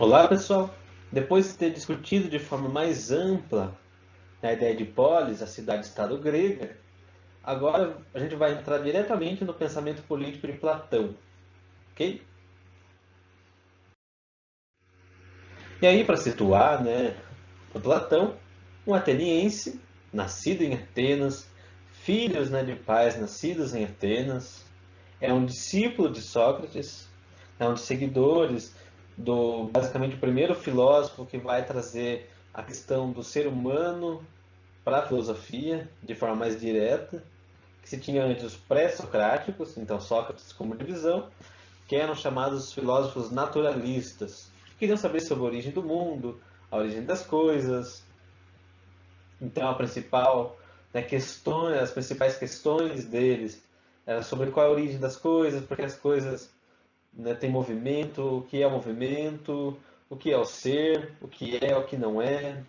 Olá, pessoal! Depois de ter discutido de forma mais ampla a ideia de polis, a cidade-estado grega, agora a gente vai entrar diretamente no pensamento político de Platão, ok? E aí, para situar, o Platão, um ateniense, nascido em Atenas, filhos, de pais nascidos em Atenas, é um discípulo de Sócrates, é um dos seguidores do, basicamente, o primeiro filósofo que vai trazer a questão do ser humano para a filosofia de forma mais direta, que se tinha antes os pré-socráticos, então Sócrates como divisão, que eram chamados filósofos naturalistas, que queriam saber sobre a origem do mundo, a origem das coisas. Então a principal, as principais questões deles eram sobre qual é a origem das coisas, porque as coisas têm movimento, o que é o ser, o que não é.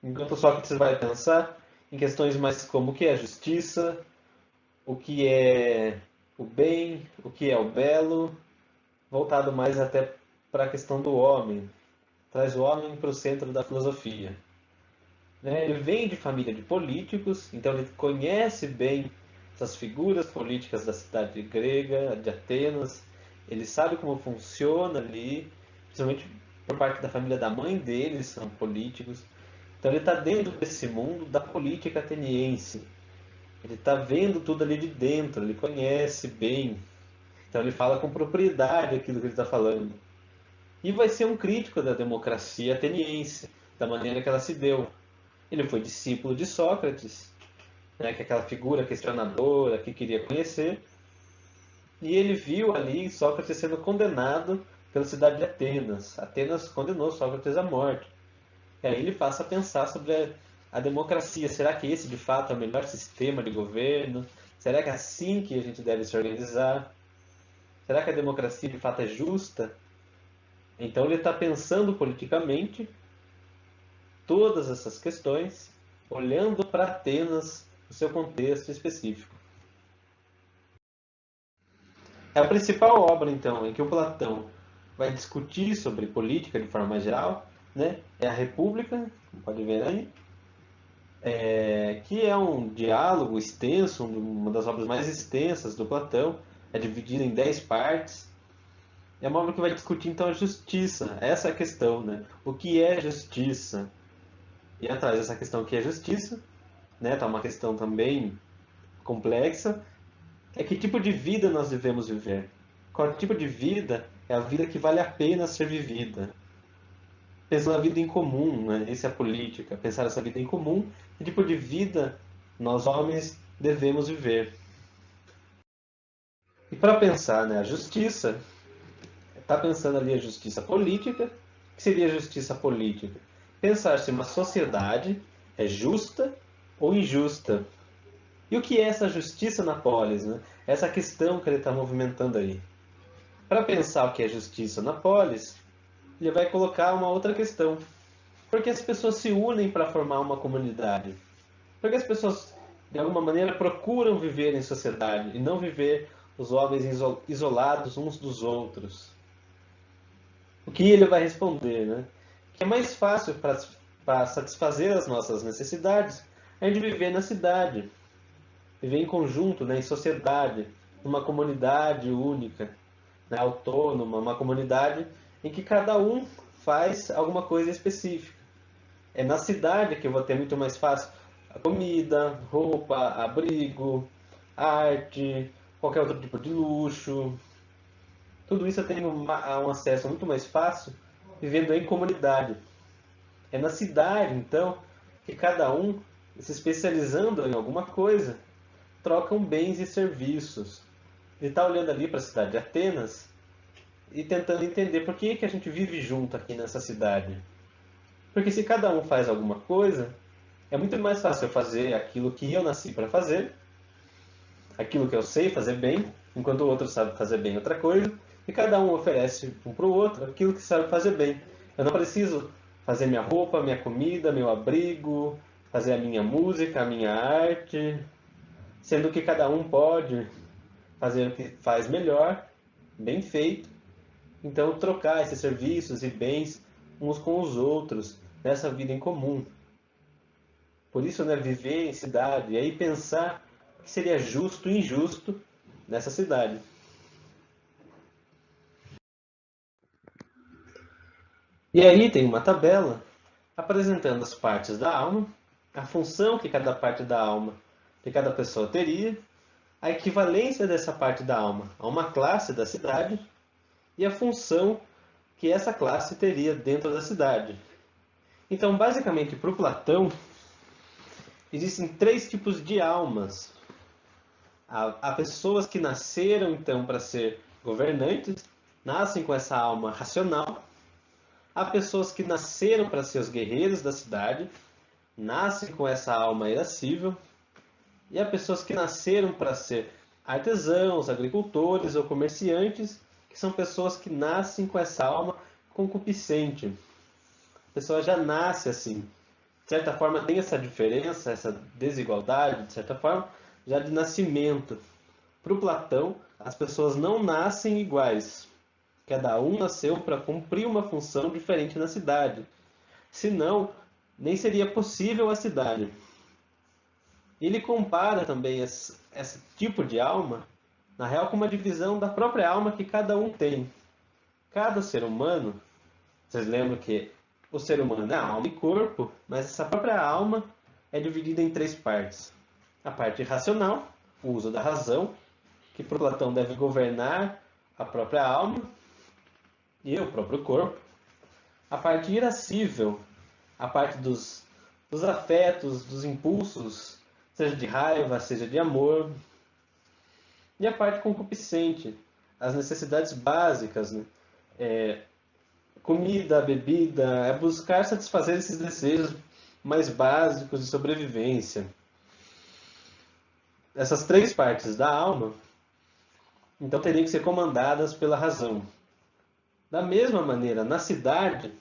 Enquanto Sócrates vai pensar em questões mais como o que é a justiça, o que é o bem, o que é o belo, voltado mais até para a questão do homem, traz o homem para o centro da filosofia. Ele vem de família de políticos, então ele conhece bem essas figuras políticas da cidade grega, de Atenas, ele sabe como funciona ali, principalmente por parte da família da mãe dele, são políticos. Então ele está dentro desse mundo da política ateniense. Ele está vendo tudo ali de dentro, ele conhece bem. Então ele fala com propriedade aquilo que ele está falando. E vai ser um crítico da democracia ateniense, da maneira que ela se deu. Ele foi discípulo de Sócrates, que é aquela figura questionadora que queria conhecer, e ele viu ali Sócrates sendo condenado pela cidade de Atenas. Atenas condenou Sócrates à morte. E aí ele passa a pensar sobre a democracia. Será que esse de fato é o melhor sistema de governo? Será que é assim que a gente deve se organizar? Será que a democracia de fato é justa? Então ele está pensando politicamente todas essas questões, olhando para Atenas no seu contexto específico. É a principal obra, então, em que o Platão vai discutir sobre política de forma geral, é a República, pode ver aí, que é um diálogo extenso, uma das obras mais extensas do Platão, é dividida em 10 partes. É uma obra que vai discutir então a justiça, essa é a questão, O que é justiça? E atrás dessa questão que é justiça, tá uma questão também complexa, é que tipo de vida nós devemos viver? Qual tipo de vida é a vida que vale a pena ser vivida? Pensar na vida em comum, Isso é a política, pensar essa vida em comum, que tipo de vida nós homens devemos viver. E para pensar, a justiça, está pensando ali a justiça política, o que seria a justiça política? Pensar se uma sociedade é justa ou injusta. E o que é essa justiça na polis? Essa questão que ele está movimentando aí. Para pensar o que é justiça na polis, ele vai colocar uma outra questão. Por que as pessoas se unem para formar uma comunidade? Por que as pessoas, de alguma maneira, procuram viver em sociedade e não viver os homens isolados uns dos outros? O que ele vai responder, Que é mais fácil para satisfazer as nossas necessidades é de viver na cidade, viver em conjunto, em sociedade, numa comunidade única, autônoma, uma comunidade em que cada um faz alguma coisa específica. É na cidade que eu vou ter muito mais fácil a comida, roupa, abrigo, arte, qualquer outro tipo de luxo. Tudo isso eu tenho um acesso muito mais fácil vivendo em comunidade. É na cidade, então, que cada um, se especializando em alguma coisa, trocam bens e serviços. Ele está olhando ali para a cidade de Atenas e tentando entender por que a gente vive junto aqui nessa cidade. Porque se cada um faz alguma coisa, é muito mais fácil eu fazer aquilo que eu nasci para fazer, aquilo que eu sei fazer bem, enquanto o outro sabe fazer bem outra coisa, e cada um oferece um para o outro aquilo que sabe fazer bem. Eu não preciso fazer minha roupa, minha comida, meu abrigo, fazer a minha música, a minha arte, sendo que cada um pode fazer o que faz melhor, bem feito, Então, trocar esses serviços e bens uns com os outros, nessa vida em comum. Por isso, né, viver em cidade, e aí pensar o que seria justo e injusto nessa cidade. E aí tem uma tabela apresentando as partes da alma, a função que cada parte da alma de cada pessoa teria, a equivalência dessa parte da alma a uma classe da cidade e a função que essa classe teria dentro da cidade. Então, basicamente, para o Platão, existem três tipos de almas. Há pessoas que nasceram, então, para ser governantes, nascem com essa alma racional. Há pessoas que nasceram para ser os guerreiros da cidade, nascem com essa alma irascível. E há pessoas que nasceram para ser artesãos, agricultores ou comerciantes, que são pessoas que nascem com essa alma concupiscente. A pessoa já nasce assim. De certa forma tem essa diferença, essa desigualdade, de certa forma, já de nascimento. Para o Platão, as pessoas não nascem iguais. Cada um nasceu para cumprir uma função diferente na cidade. Senão, nem seria possível a cidade. Ele compara também esse tipo de alma, na real, com uma divisão da própria alma que cada um tem. Cada ser humano, vocês lembram que o ser humano é alma e corpo, mas essa própria alma é dividida em três partes. A parte racional, o uso da razão, que por Platão deve governar a própria alma e o próprio corpo. A parte irascível, a parte dos afetos, dos impulsos, seja de raiva, seja de amor. E a parte concupiscente, as necessidades básicas, né? Comida, bebida, é buscar satisfazer esses desejos mais básicos de sobrevivência. Essas três partes da alma, então, teriam que ser comandadas pela razão. Da mesma maneira, na cidade,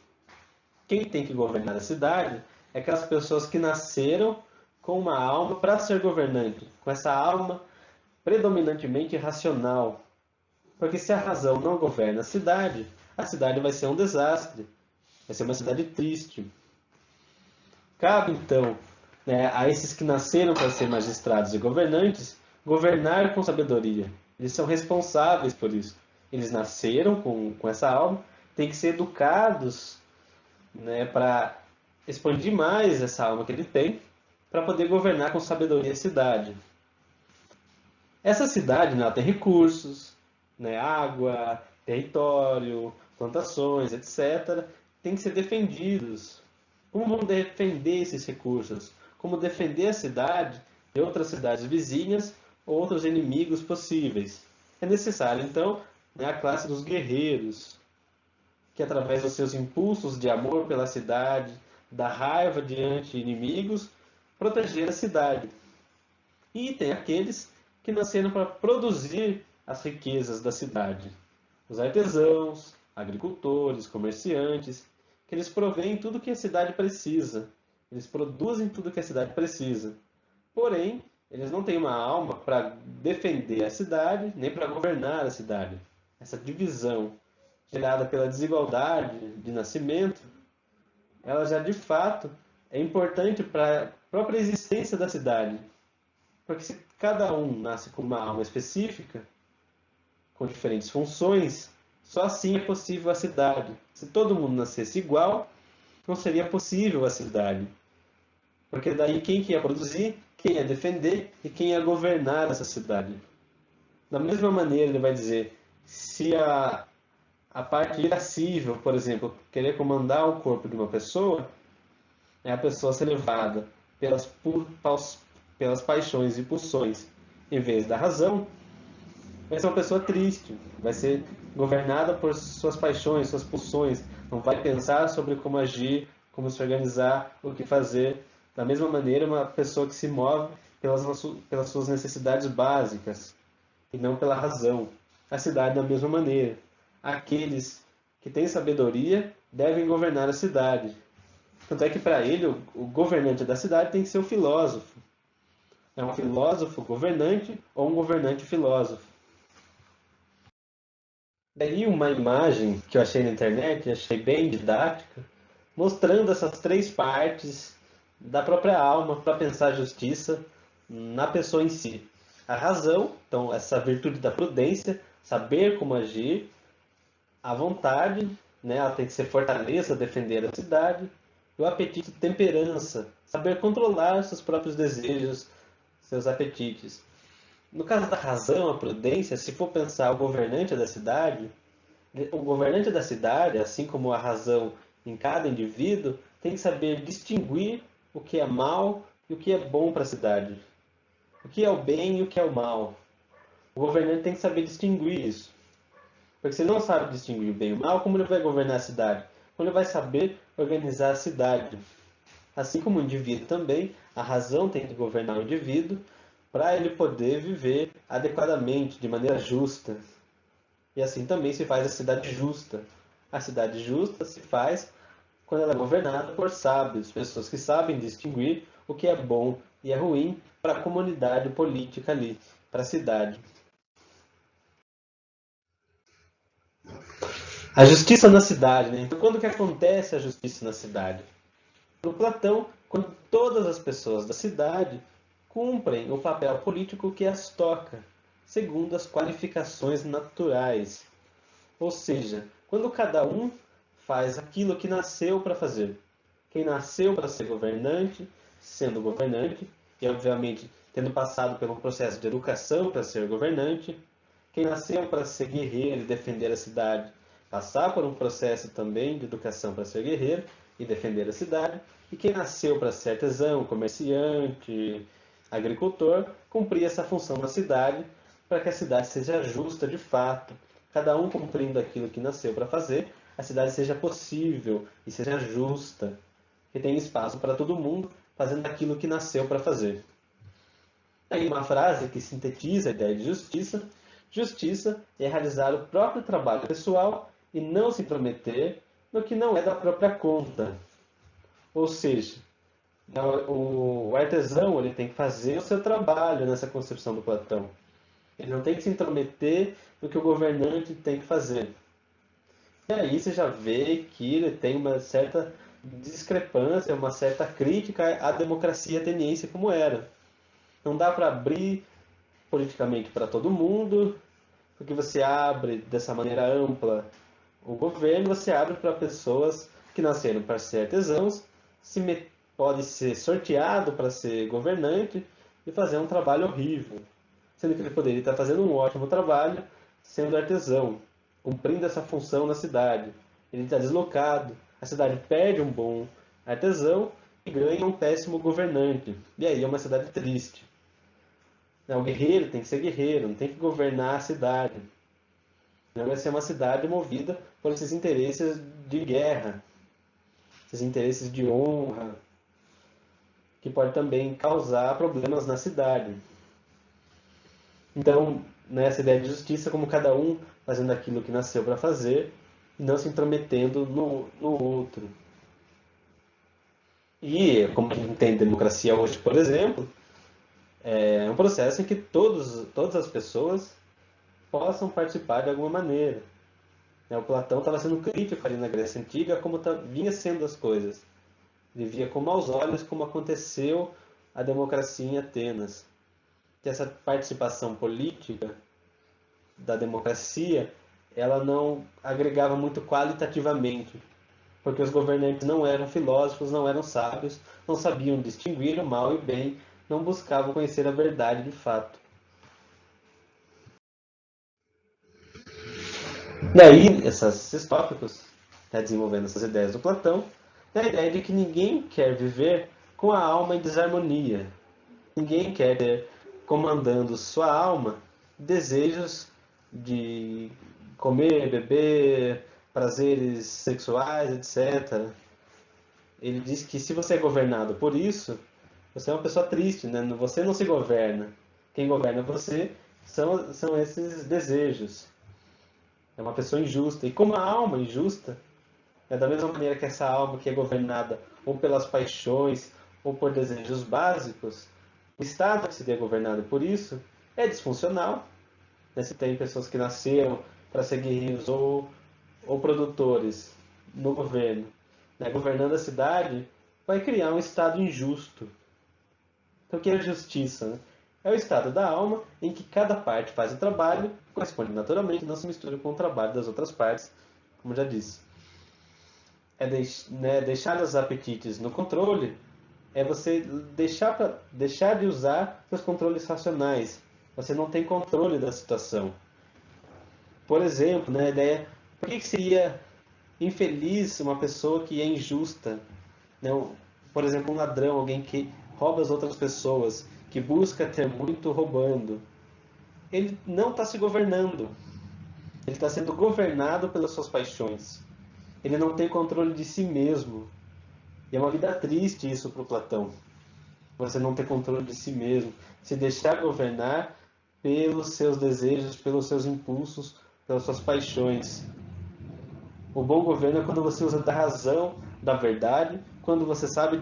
quem tem que governar a cidade é aquelas pessoas que nasceram com uma alma para ser governante, com essa alma predominantemente racional. Porque se a razão não governa a cidade vai ser um desastre, vai ser uma cidade triste. Cabe, então, né, a esses que nasceram para ser magistrados e governantes, governar com sabedoria. Eles são responsáveis por isso. Eles nasceram com essa alma, têm que ser educados, né, para expandir mais essa alma que ele tem, para poder governar com sabedoria a cidade. Essa cidade, né, ela tem recursos, né, água, território, plantações, etc. Tem que ser defendidos. Como vão defender esses recursos? Como defender a cidade de outras cidades vizinhas ou outros inimigos possíveis? É necessário, então, né, a classe dos guerreiros, que através dos seus impulsos de amor pela cidade, da raiva diante inimigos, proteger a cidade. E tem aqueles que nasceram para produzir as riquezas da cidade. Os artesãos, agricultores, comerciantes, que eles provêm tudo que a cidade precisa. Eles produzem tudo que a cidade precisa. Porém, eles não têm uma alma para defender a cidade, nem para governar a cidade. Essa divisão gerada pela desigualdade de nascimento, ela já de fato é importante para a própria existência da cidade. Porque se cada um nasce com uma alma específica, com diferentes funções, só assim é possível a cidade. Se todo mundo nascesse igual, não seria possível a cidade. Porque daí quem que ia produzir, quem ia defender e quem ia governar essa cidade. Da mesma maneira, ele vai dizer, se a parte irascível, por exemplo, querer comandar o corpo de uma pessoa, é a pessoa ser levada pelas paixões e pulsões, em vez da razão, vai ser uma pessoa triste, vai ser governada por suas paixões, suas pulsões, não vai pensar sobre como agir, como se organizar, o que fazer. Da mesma maneira, uma pessoa que se move pelas suas necessidades básicas e não pela razão. A cidade, da mesma maneira. Aqueles que têm sabedoria devem governar a cidade. Tanto é que, para ele, o governante da cidade tem que ser o filósofo. É um filósofo governante ou um governante filósofo. aí uma imagem que eu achei na internet, achei bem didática, mostrando essas três partes da própria alma para pensar a justiça na pessoa em si. A razão, então essa virtude da prudência, saber como agir, a vontade, né, ela tem que ser fortaleza, defender a cidade, e o apetite, temperança, saber controlar seus próprios desejos, seus apetites. No caso da razão, a prudência, se for pensar o governante da cidade, assim como a razão em cada indivíduo, tem que saber distinguir o que é mal e o que é bom para a cidade. O que é o bem e o que é o mal. O governante tem que saber distinguir isso. Porque se ele não sabe distinguir o bem e o mal, como ele vai governar a cidade? Como ele vai saber organizar a cidade? Assim como o indivíduo também, a razão tem que governar o indivíduo para ele poder viver adequadamente, de maneira justa. E assim também se faz a cidade justa. A cidade justa se faz quando ela é governada por sábios, pessoas que sabem distinguir o que é bom e é ruim para a comunidade política ali, para a cidade. A justiça na cidade, né? Então, quando que acontece a justiça na cidade? Para Platão, quando todas as pessoas da cidade cumprem o papel político que as toca, segundo as qualificações naturais. Ou seja, quando cada um faz aquilo que nasceu para fazer. Quem nasceu para ser governante, sendo governante, e obviamente tendo passado pelo processo de educação para ser governante. Quem nasceu para ser guerreiro e defender a cidade, passar por um processo também de educação para ser guerreiro e defender a cidade. E quem nasceu para ser artesão, comerciante, agricultor, cumprir essa função na cidade para que a cidade seja justa de fato. Cada um cumprindo aquilo que nasceu para fazer, a cidade seja possível e seja justa, que tenha espaço para todo mundo fazendo aquilo que nasceu para fazer. Aí uma frase que sintetiza a ideia de justiça. Justiça é realizar o próprio trabalho pessoal e não se intrometer no que não é da própria conta. Ou seja, o artesão ele tem que fazer o seu trabalho nessa concepção do Platão. Ele não tem que se intrometer no que o governante tem que fazer. E aí você já vê que ele tem uma certa discrepância, uma certa crítica à democracia ateniense como era. Não dá para abrir politicamente para todo mundo, porque você abre dessa maneira ampla o governo, você abre para pessoas que nasceram para ser artesãos, pode ser sorteado para ser governante e fazer um trabalho horrível, sendo que ele poderia estar fazendo um ótimo trabalho sendo artesão, cumprindo essa função na cidade. Ele está deslocado, a cidade perde um bom artesão e ganha um péssimo governante. E aí é uma cidade triste. O guerreiro tem que ser guerreiro, não tem que governar a cidade. Não vai ser uma cidade movida por esses interesses de guerra, esses interesses de honra, que pode também causar problemas na cidade. Então, essa ideia de justiça como cada um fazendo aquilo que nasceu para fazer e não se intrometendo no outro. E, como a gente tem democracia hoje, por exemplo, é um processo em que todas as pessoas possam participar de alguma maneira. O Platão estava sendo crítico ali na Grécia Antiga como vinha sendo as coisas. Ele via com maus olhos como aconteceu a democracia em Atenas. Que essa participação política da democracia, ela não agregava muito qualitativamente, porque os governantes não eram filósofos, não eram sábios, não sabiam distinguir o mal e o bem, não buscavam conhecer a verdade de fato. Daí, esses tópicos, desenvolvendo essas ideias do Platão, a ideia de que ninguém quer viver com a alma em desarmonia. Ninguém quer ter comandando sua alma desejos de comer, beber, prazeres sexuais, etc. Ele diz que se você é governado por isso, você é uma pessoa triste, né? Você não se governa. Quem governa você são esses desejos. É uma pessoa injusta. E como a alma injusta, é da mesma maneira que essa alma que é governada ou pelas paixões ou por desejos básicos, o Estado que seria governado por isso é disfuncional. Né? Se tem pessoas que nasceram para ser guerreiros ou produtores no governo, né, governando a cidade, vai criar um estado injusto. Então, o que é justiça? Né? É o estado da alma em que cada parte faz o trabalho, corresponde naturalmente, não se mistura com o trabalho das outras partes, como já disse. É deixar os apetites no controle, é você deixar de usar seus controles racionais. Você não tem controle da situação. Por exemplo, né, a ideia, por que seria infeliz uma pessoa que é injusta? Né? Por exemplo, um ladrão, alguém que rouba as outras pessoas, que busca ter muito roubando. Ele não está se governando. Ele está sendo governado pelas suas paixões. Ele não tem controle de si mesmo. E é uma vida triste isso para o Platão. Você não ter controle de si mesmo. Se deixar governar pelos seus desejos, pelos seus impulsos, pelas suas paixões. O bom governo é quando você usa da razão, da verdade, quando você sabe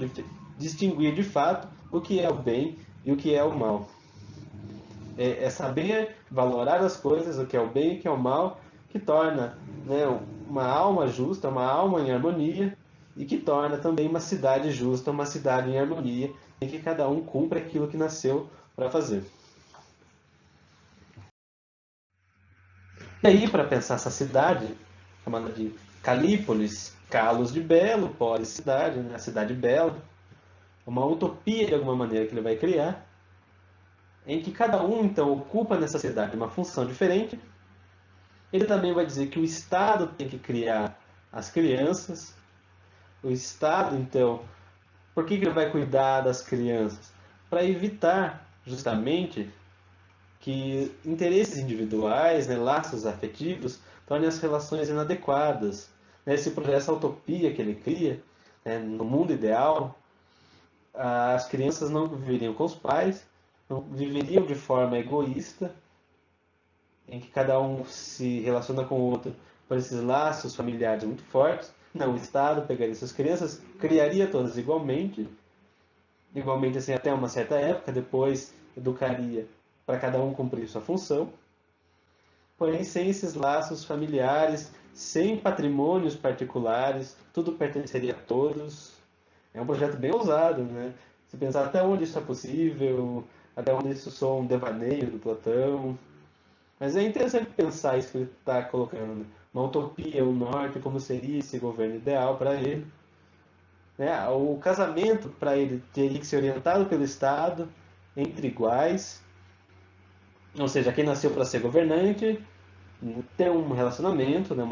distinguir de fato o que é o bem e o que é o mal. É saber valorar as coisas, o que é o bem e o que é o mal, que torna, né, uma alma justa, uma alma em harmonia, e que torna também uma cidade justa, uma cidade em harmonia, em que cada um cumpre aquilo que nasceu para fazer. E aí, para pensar essa cidade, chamada de Calípolis, Calos de Belo, polis cidade, né? A cidade bela, uma utopia de alguma maneira que ele vai criar, em que cada um então ocupa nessa cidade uma função diferente. Ele também vai dizer que o Estado tem que criar as crianças. O Estado, então, por que ele vai cuidar das crianças? Para evitar, justamente, que interesses individuais, né, laços afetivos, tornem as relações inadequadas. Essa utopia que ele cria, né, no mundo ideal, as crianças não viveriam com os pais, não viveriam de forma egoísta, em que cada um se relaciona com o outro por esses laços familiares muito fortes. Não, o Estado pegaria essas crianças, criaria todas igualmente assim até uma certa época, depois educaria para cada um cumprir sua função, porém sem esses laços familiares, sem patrimônios particulares, tudo pertenceria a todos. É um projeto bem ousado, né? Se pensar até onde isso é possível, até onde isso soa um devaneio do Platão. Mas é interessante pensar isso que ele está colocando. Uma utopia, o norte, como seria esse governo ideal para ele. Né? O casamento, para ele, teria que ser orientado pelo Estado, entre iguais. Ou seja, quem nasceu para ser governante, ter um relacionamento, né,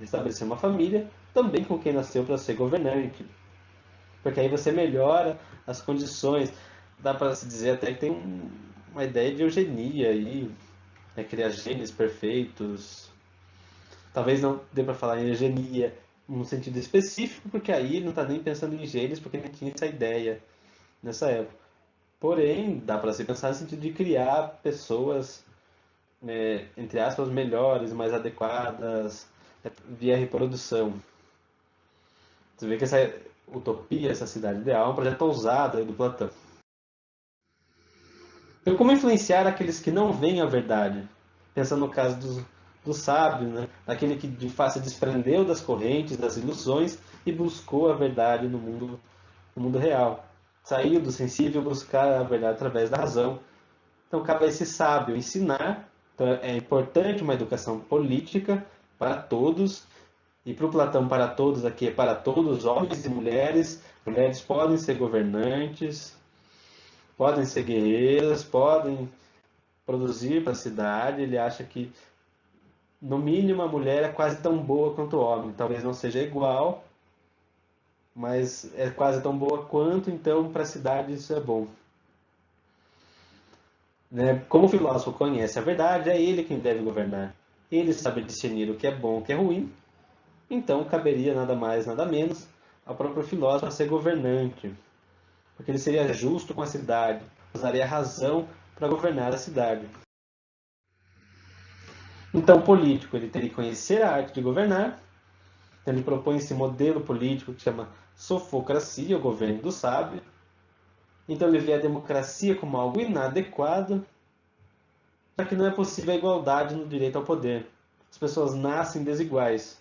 estabelecer uma família, também com quem nasceu para ser governante. Porque aí você melhora as condições. Dá para se dizer até que tem uma ideia de eugenia aí, né, criar genes perfeitos. Talvez não dê para falar em eugenia num sentido específico, porque aí não está nem pensando em genes, porque nem tinha essa ideia nessa época. Porém, dá para se pensar no sentido de criar pessoas, entre aspas, melhores, mais adequadas, via reprodução. Você vê que essa utopia, essa cidade ideal, é um projeto ousado aí do Platão. Então, como influenciar aqueles que não veem a verdade? Pensando no caso do sábio, né? Aquele que de fato se desprendeu das correntes, das ilusões e buscou a verdade no mundo real. Saiu do sensível buscar a verdade através da razão. Então, cabe a esse sábio ensinar. Então, é importante uma educação política para todos. E para o Platão, para todos aqui é para todos, homens e mulheres. Mulheres podem ser governantes, podem ser guerreiras, podem produzir para a cidade. Ele acha que, no mínimo, a mulher é quase tão boa quanto o homem. Talvez não seja igual, mas é quase tão boa quanto, então para a cidade isso é bom. Né? Como o filósofo conhece a verdade, é ele quem deve governar. Ele sabe discernir o que é bom e o que é ruim, então caberia nada mais, nada menos ao próprio filósofo ser governante, porque ele seria justo com a cidade, usaria a razão para governar a cidade. Então, o político ele teria que conhecer a arte de governar. Então, ele propõe esse modelo político que chama sofocracia, o governo do sábio. Então, ele vê a democracia como algo inadequado, já que não é possível a igualdade no direito ao poder. As pessoas nascem desiguais.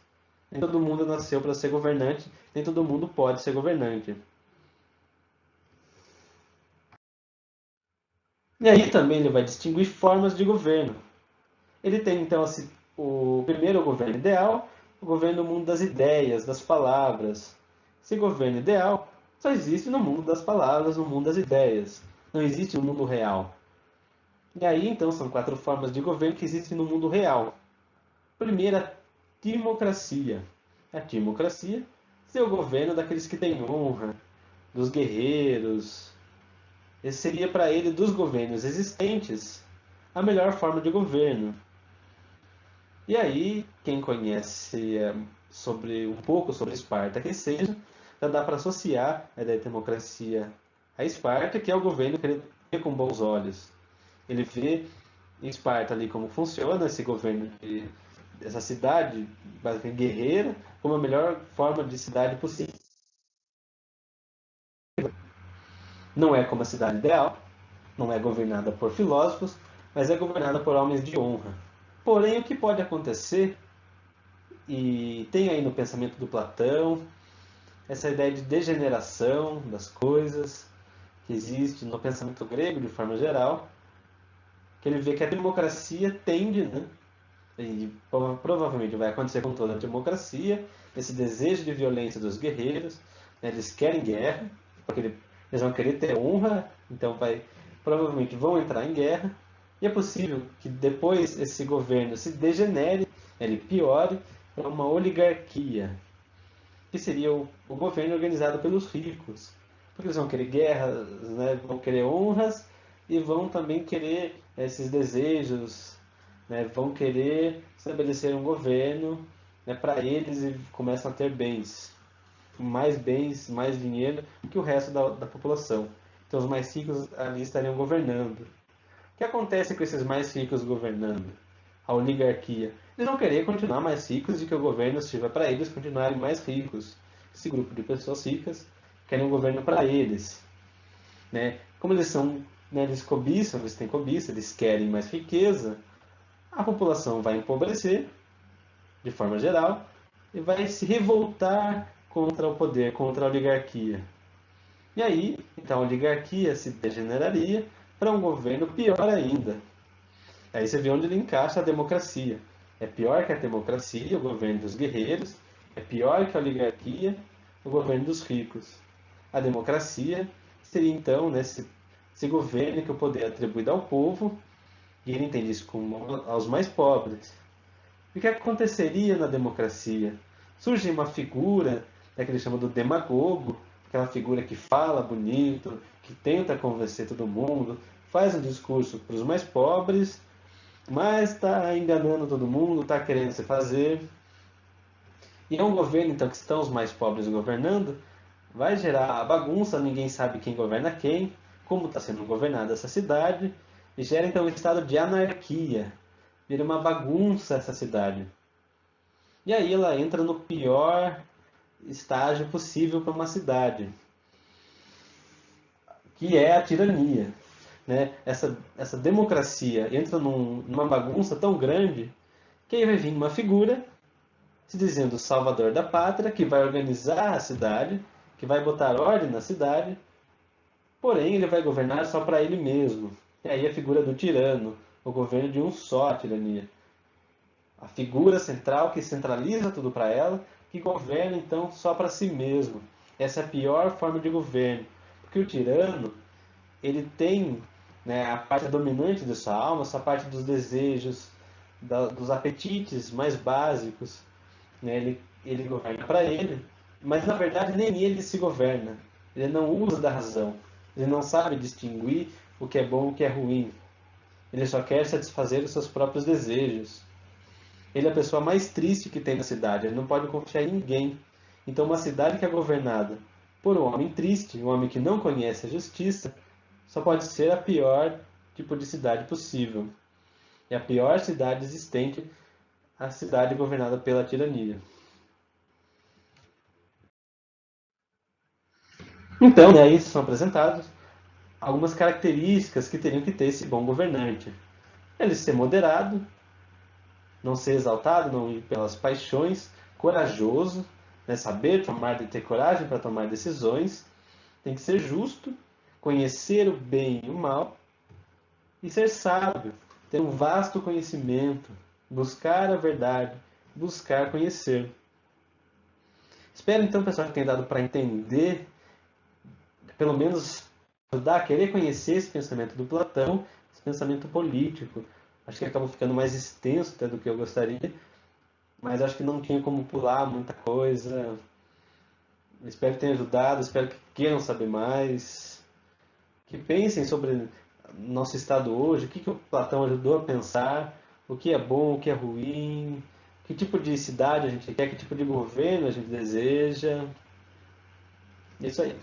Nem todo mundo nasceu para ser governante, nem todo mundo pode ser governante. E aí também ele vai distinguir formas de governo. Ele tem então o primeiro governo ideal, o governo no mundo das ideias, das palavras. Esse governo ideal só existe no mundo das palavras, no mundo das ideias. Não existe no mundo real. E aí então são 4 formas de governo que existem no mundo real. Primeira, timocracia. A timocracia é o governo daqueles que têm honra, dos guerreiros. Esse seria para ele, dos governos existentes, a melhor forma de governo. E aí, quem conhece um pouco sobre Esparta que seja, já dá para associar a ideia de democracia a Esparta, que é o governo que ele vê com bons olhos. Ele vê em Esparta ali como funciona esse governo essa cidade basicamente guerreira como a melhor forma de cidade possível. Não é como a cidade ideal, não é governada por filósofos, mas é governada por homens de honra. Porém, o que pode acontecer, e tem aí no pensamento do Platão, essa ideia de degeneração das coisas, que existe no pensamento grego de forma geral, que ele vê que a democracia tende, né, e provavelmente vai acontecer com toda a democracia, esse desejo de violência dos guerreiros, né, eles querem guerra, porque eles vão querer ter honra, então provavelmente vão entrar em guerra, e é possível que depois esse governo se degenere, ele piore para uma oligarquia, que seria o governo organizado pelos ricos, porque eles vão querer guerras, né, vão querer honras e vão também querer esses desejos, né, vão querer estabelecer um governo, né, para eles e começam a ter bens, mais dinheiro que o resto da população. Então os mais ricos ali estariam governando. O que acontece com esses mais ricos governando? A oligarquia. Eles vão querer continuar mais ricos e que o governo sirva para eles continuarem mais ricos. Esse grupo de pessoas ricas querem um governo para eles. Né? Como eles são, né, eles cobiçam, eles têm cobiça, eles querem mais riqueza, a população vai empobrecer, de forma geral, e vai se revoltar contra o poder, contra a oligarquia. E aí, então a oligarquia se degeneraria para um governo pior ainda. Aí você vê onde ele encaixa a democracia. É pior que a democracia, o governo dos guerreiros. É pior que a oligarquia, o governo dos ricos. A democracia seria então, né, esse governo que o poder é atribuído ao povo, e ele entende isso como aos mais pobres. O que aconteceria na democracia? Surge uma figura, né, que ele chama do demagogo, aquela figura que fala bonito, que tenta convencer todo mundo, faz um discurso para os mais pobres, mas está enganando todo mundo, está querendo se fazer. E é um governo, então, que estão os mais pobres governando, vai gerar a bagunça, ninguém sabe quem governa quem, como está sendo governada essa cidade, e gera, então, um estado de anarquia. Vira uma bagunça essa cidade. E aí ela entra no pior estágio possível para uma cidade, que é a tirania. Né? Essa democracia entra numa bagunça tão grande que aí vai vir uma figura se dizendo salvador da pátria, que vai organizar a cidade, que vai botar ordem na cidade, porém ele vai governar só para ele mesmo. E aí a figura do tirano, o governo de um só, a tirania. A figura central que centraliza tudo para ela, que governa então só para si mesmo. Essa é a pior forma de governo, porque o tirano ele tem, né, a parte dominante de sua alma, essa parte dos desejos, dos apetites mais básicos, né, ele governa para ele, mas na verdade nem ele se governa. Ele não usa da razão. Ele não sabe distinguir o que é bom e o que é ruim. Ele só quer satisfazer os seus próprios desejos. Ele é a pessoa mais triste que tem na cidade. Ele não pode confiar em ninguém. Então, uma cidade que é governada por um homem triste, um homem que não conhece a justiça, só pode ser a pior tipo de cidade possível. É a pior cidade existente, a cidade governada pela tirania. Então, aí são apresentados algumas características que teriam que ter esse bom governante. Ele ser moderado, não ser exaltado, não ir pelas paixões, corajoso, né? Saber tomar e ter coragem para tomar decisões, tem que ser justo, conhecer o bem e o mal e ser sábio, ter um vasto conhecimento, buscar a verdade, buscar conhecer. Espero então, pessoal, que tenha dado para entender, pelo menos ajudar a querer conhecer esse pensamento do Platão, esse pensamento político. Acho que acabou ficando mais extenso até do que eu gostaria, mas acho que não tinha como pular muita coisa. Espero que tenha ajudado, espero que queiram saber mais, que pensem sobre nosso estado hoje, o que o Platão ajudou a pensar, o que é bom, o que é ruim, que tipo de cidade a gente quer, que tipo de governo a gente deseja. É isso aí.